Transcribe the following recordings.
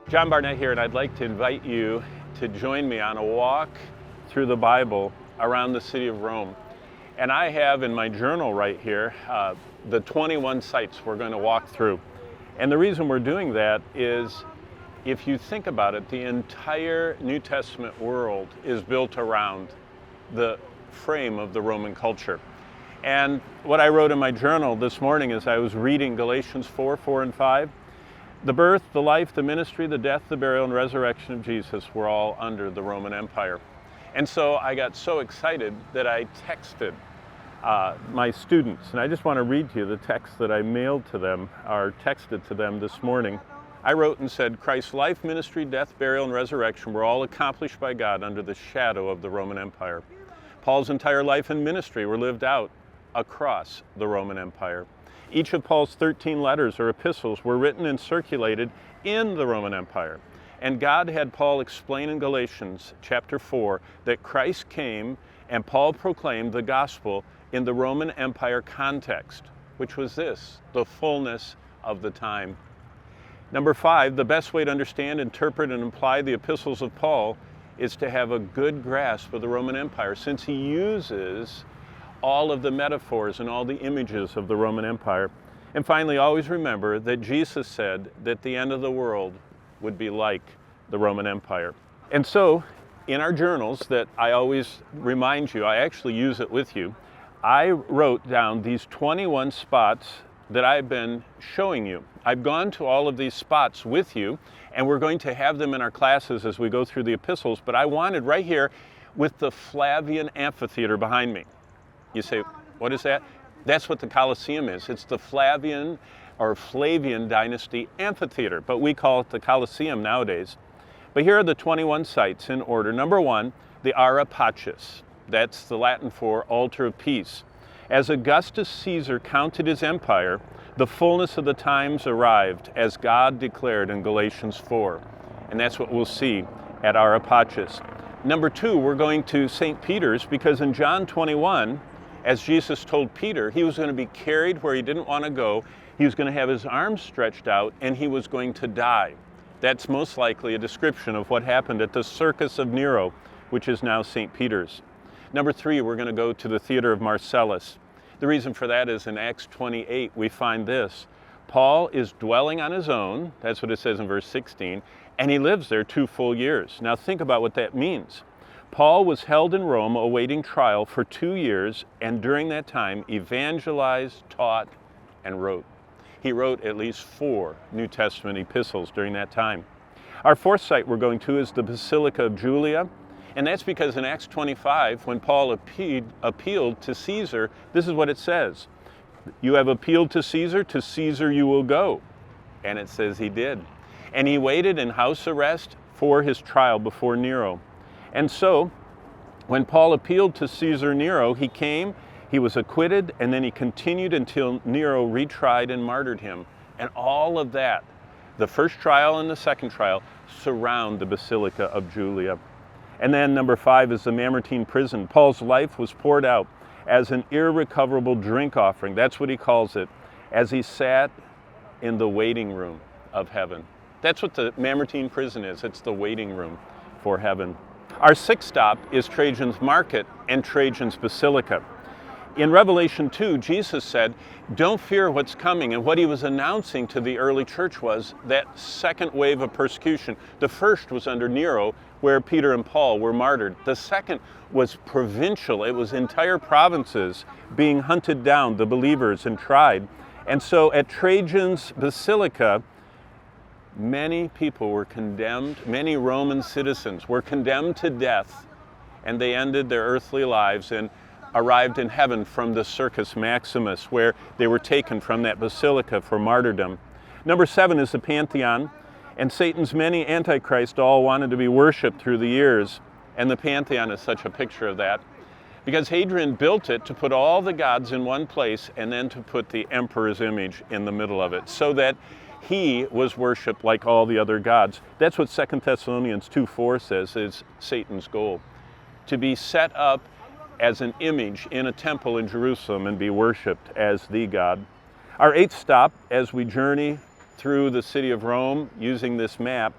John Barnett here, and I'd like to invite you to join me on a walk through the Bible around the city of Rome. And I have in my journal right here the 21 sites we're going to walk through. And the reason we're doing that is, if you think about it, the entire New Testament world is built around the frame of the Roman culture. And what I wrote in my journal this morning as I was reading Galatians 4, 4, and 5, the birth, the life, the ministry, the death, the burial, and resurrection of Jesus were all under the Roman Empire. And so I got so excited that I texted my students, and I just want to read to you the text that I mailed to them, or texted to them this morning. I wrote and said, Christ's life, ministry, death, burial, and resurrection were all accomplished by God under the shadow of the Roman Empire. Paul's entire life and ministry were lived out across the Roman Empire. Each of Paul's 13 letters or epistles were written and circulated in the Roman Empire. And God had Paul explain in Galatians chapter 4 that Christ came and Paul proclaimed the gospel in the Roman Empire context, which was this, the fullness of the time. Number 5, the best way to understand, interpret, and apply the epistles of Paul is to have a good grasp of the Roman Empire, since he uses all of the metaphors and all the images of the Roman Empire. And finally, always remember that Jesus said that the end of the world would be like the Roman Empire. And so, in our journals that I always remind you, I actually use it with you, I wrote down these 21 spots that I've been showing you. I've gone to all of these spots with you, and we're going to have them in our classes as we go through the epistles, but I wanted right here with the Flavian amphitheater behind me. You say, what is that? That's what the Colosseum is. It's the Flavian or Flavian dynasty amphitheater, but we call it the Colosseum nowadays. But here are the 21 sites in order. Number 1, the Ara Pacis. That's the Latin for altar of peace. As Augustus Caesar counted his empire, the fullness of the times arrived, as God declared in Galatians 4. And that's what we'll see at Ara Pacis. Number 2, we're going to St. Peter's, because in John 21, as Jesus told Peter, he was going to be carried where he didn't want to go. He was going to have his arms stretched out, and he was going to die. That's most likely a description of what happened at the Circus of Nero, which is now St. Peter's. Number 3, we're going to go to the Theater of Marcellus. The reason for that is in Acts 28, we find this. Paul is dwelling on his own, that's what it says in verse 16, and he lives there 2 full years. Now think about what that means. Paul was held in Rome awaiting trial for 2 years, and during that time evangelized, taught, and wrote. He wrote at least 4 New Testament epistles during that time. Our 4th site we're going to is the Basilica of Julia, and that's because in Acts 25, when Paul appealed to Caesar, this is what it says. You have appealed to Caesar you will go. And it says he did. And he waited in house arrest for his trial before Nero. And so, when Paul appealed to Caesar Nero, he came, he was acquitted, and then he continued until Nero retried and martyred him. And all of that, the first trial and the second trial, surround the Basilica of Julia. And then number 5 is the Mamertine prison. Paul's life was poured out as an irrecoverable drink offering. That's what he calls it, as he sat in the waiting room of heaven. That's what the Mamertine prison is. It's the waiting room for heaven. Our 6th stop is Trajan's Market and Trajan's Basilica. In Revelation 2, Jesus said, don't fear what's coming. And what he was announcing to the early church was that second wave of persecution. The first was under Nero, where Peter and Paul were martyred. The second was provincial. It was entire provinces being hunted down, the believers, and tried. And so at Trajan's Basilica, many people were condemned, many Roman citizens were condemned to death, and they ended their earthly lives and arrived in heaven from the Circus Maximus, where they were taken from that basilica for martyrdom. Number 7 is the Pantheon, and Satan's many antichrists all wanted to be worshipped through the years, and the Pantheon is such a picture of that, because Hadrian built it to put all the gods in one place and then to put the emperor's image in the middle of it, so that he was worshipped like all the other gods. That's what 2 Thessalonians 2:4 says is Satan's goal, to be set up as an image in a temple in Jerusalem and be worshipped as the God. Our 8th stop, as we journey through the city of Rome using this map,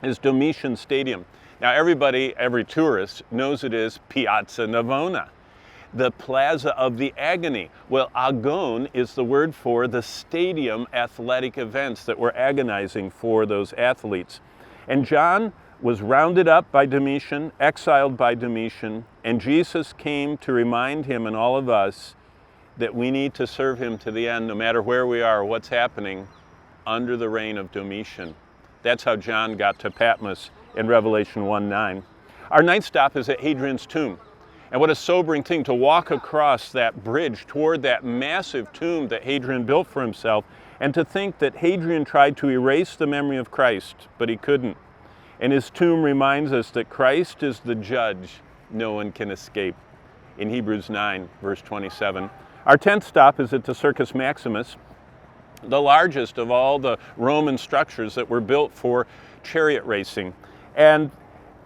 is Domitian Stadium. Now everybody, every tourist knows it is Piazza Navona, the Plaza of the Agony. Well, agon is the word for the stadium athletic events that were agonizing for those athletes. And John was rounded up by Domitian, exiled by Domitian, and Jesus came to remind him and all of us that we need to serve him to the end, no matter where we are or what's happening under the reign of Domitian. That's how John got to Patmos in Revelation 1:9. Our ninth stop is at Hadrian's tomb. And what a sobering thing to walk across that bridge toward that massive tomb that Hadrian built for himself, and to think that Hadrian tried to erase the memory of Christ, but he couldn't. And his tomb reminds us that Christ is the judge no one can escape. In Hebrews 9, verse 27. Our 10th stop is at the Circus Maximus, the largest of all the Roman structures that were built for chariot racing. And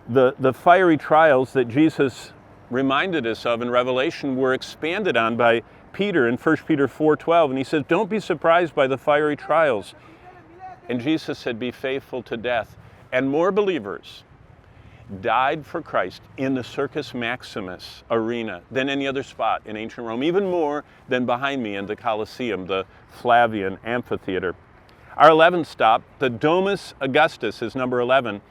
the fiery trials that Jesus reminded us of in Revelation were expanded on by Peter in 1 Peter 4:12. And he says, don't be surprised by the fiery trials. And Jesus said, be faithful to death. And more believers died for Christ in the Circus Maximus arena than any other spot in ancient Rome, even more than behind me in the Colosseum, the Flavian Amphitheater. Our 11th stop, the Domus Augustus, is number 11.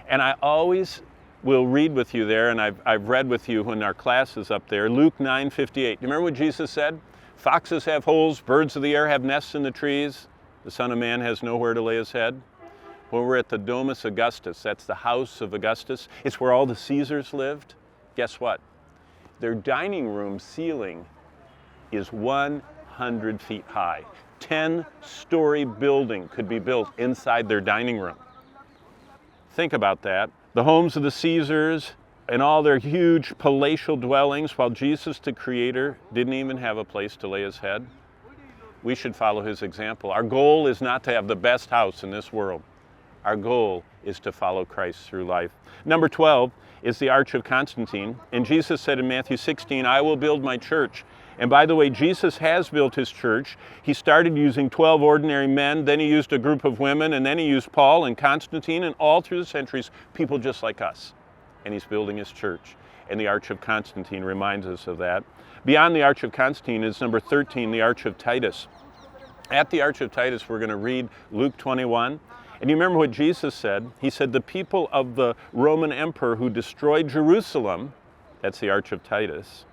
And I always will read with you there, and I've read with you when our class is up there, Luke 9:58. Do you remember what Jesus said? Foxes have holes, birds of the air have nests in the trees. The Son of Man has nowhere to lay his head. Well, we're at the Domus Augustus. That's the house of Augustus. It's where all the Caesars lived. Guess what? Their dining room ceiling is 100 feet high. 10-story building could be built inside their dining room. Think about that. The homes of the Caesars and all their huge palatial dwellings, while Jesus, the Creator, didn't even have a place to lay his head. We should follow his example. Our goal is not to have the best house in this world. Our goal is to follow Christ through life. Number 12 is the Arch of Constantine. And Jesus said in Matthew 16, I will build my church. And by the way, Jesus has built his church. He started using 12 ordinary men, then he used a group of women, and then he used Paul and Constantine, and all through the centuries, people just like us. And he's building his church. And the Arch of Constantine reminds us of that. Beyond the Arch of Constantine is number 13, the Arch of Titus. At the Arch of Titus, we're going to read Luke 21. And you remember what Jesus said? He said, the people of the Roman emperor who destroyed Jerusalem, that's the Arch of Titus,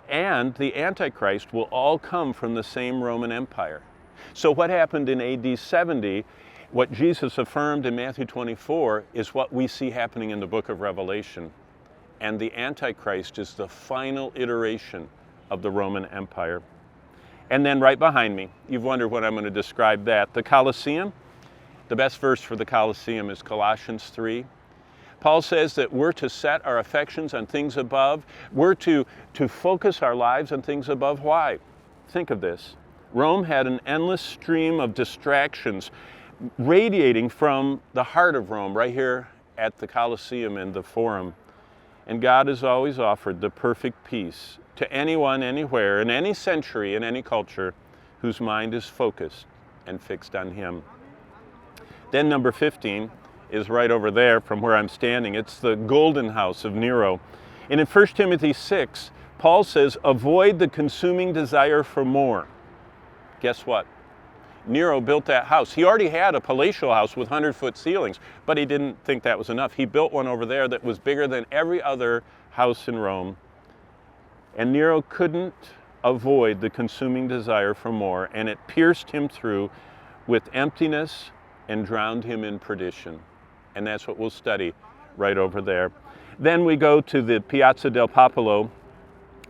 and the Antichrist will all come from the same Roman Empire. So what happened in AD 70, what Jesus affirmed in Matthew 24, is what we see happening in the book of Revelation. And the Antichrist is the final iteration of the Roman Empire. And then right behind me, you've wondered what I'm going to describe that. The Colosseum. The best verse for the Colosseum is Colossians 3. Paul says that we're to set our affections on things above. We're to focus our lives on things above. Why? Think of this. Rome had an endless stream of distractions radiating from the heart of Rome, right here at the Colosseum and the Forum. And God has always offered the perfect peace to anyone, anywhere, in any century, in any culture, whose mind is focused and fixed on him. Then number 15 is right over there from where I'm standing. It's the golden house of Nero. And in 1 Timothy 6, Paul says, avoid the consuming desire for more. Guess what? Nero built that house. He already had a palatial house with 100-foot ceilings, but he didn't think that was enough. He built one over there that was bigger than every other house in Rome. And Nero couldn't avoid the consuming desire for more, and it pierced him through with emptiness and drowned him in perdition. And that's what we'll study right over there. Then we go to the Piazza del Popolo,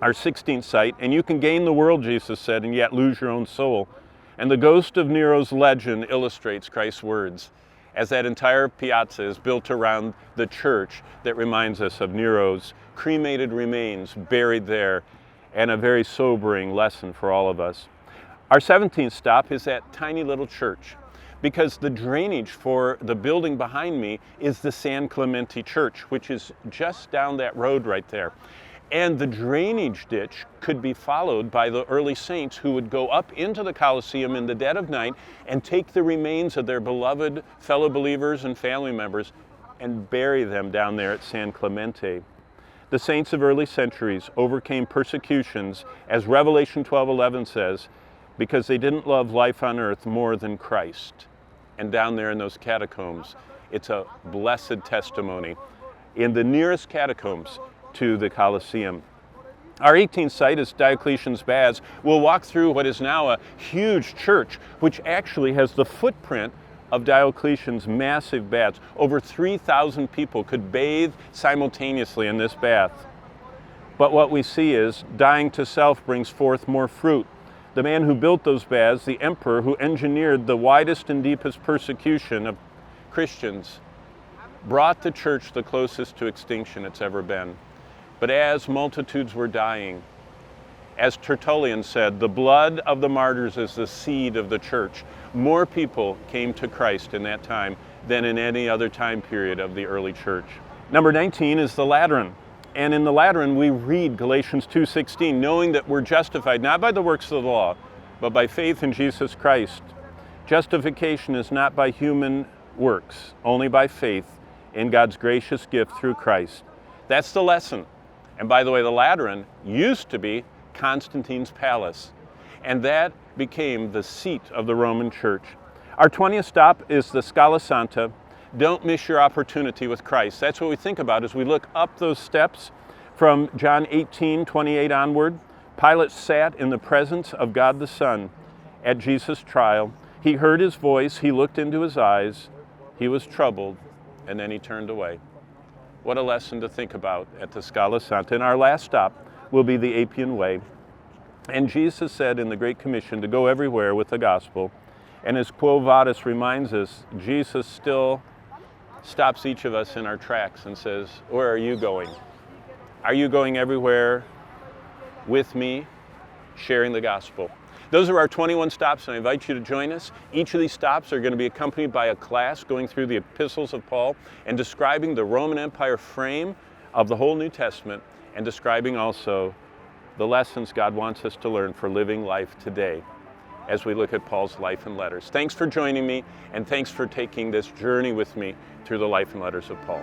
our 16th site, and you can gain the world, Jesus said, and yet lose your own soul. And the ghost of Nero's legend illustrates Christ's words, as that entire piazza is built around the church that reminds us of Nero's cremated remains buried there, and a very sobering lesson for all of us. Our 17th stop is that tiny little church, because the drainage for the building behind me is the San Clemente Church, which is just down that road right there. And the drainage ditch could be followed by the early saints who would go up into the Colosseum in the dead of night and take the remains of their beloved fellow believers and family members and bury them down there at San Clemente. The saints of early centuries overcame persecutions, as Revelation 12:11 says, because they didn't love life on earth more than Christ. And down there in those catacombs, it's a blessed testimony in the nearest catacombs to the Colosseum. Our 18th site is Diocletian's Baths. We'll walk through what is now a huge church, which actually has the footprint of Diocletian's massive baths. Over 3,000 people could bathe simultaneously in this bath. But what we see is dying to self brings forth more fruit. The man who built those baths, the emperor who engineered the widest and deepest persecution of Christians, brought the church the closest to extinction it's ever been. But as multitudes were dying, as Tertullian said, the blood of the martyrs is the seed of the church. More people came to Christ in that time than in any other time period of the early church. Number 19 is the Lateran. And in the Lateran we read Galatians 2:16, knowing that we're justified not by the works of the law, but by faith in Jesus Christ. Justification is not by human works, only by faith in God's gracious gift through Christ. That's the lesson. And by the way, the Lateran used to be Constantine's palace, and that became the seat of the Roman Church. Our 20th stop is the Scala Santa. Don't miss your opportunity with Christ. That's what we think about as we look up those steps from John 18:28 onward. Pilate sat in the presence of God the Son at Jesus' trial. He heard his voice, he looked into his eyes, he was troubled, and then he turned away. What a lesson to think about at the Scala Santa. And our last stop will be the Appian Way. And Jesus said in the Great Commission to go everywhere with the gospel. And as Quo Vadis reminds us, Jesus still stops each of us in our tracks and says, where are you going? Are you going everywhere with me, sharing the gospel? Those are our 21 stops, and I invite you to join us. Each of these stops are going to be accompanied by a class going through the epistles of Paul and describing the Roman Empire frame of the whole New Testament, and describing also the lessons God wants us to learn for living life today as we look at Paul's life and letters. Thanks for joining me, and thanks for taking this journey with me through the life and letters of Paul.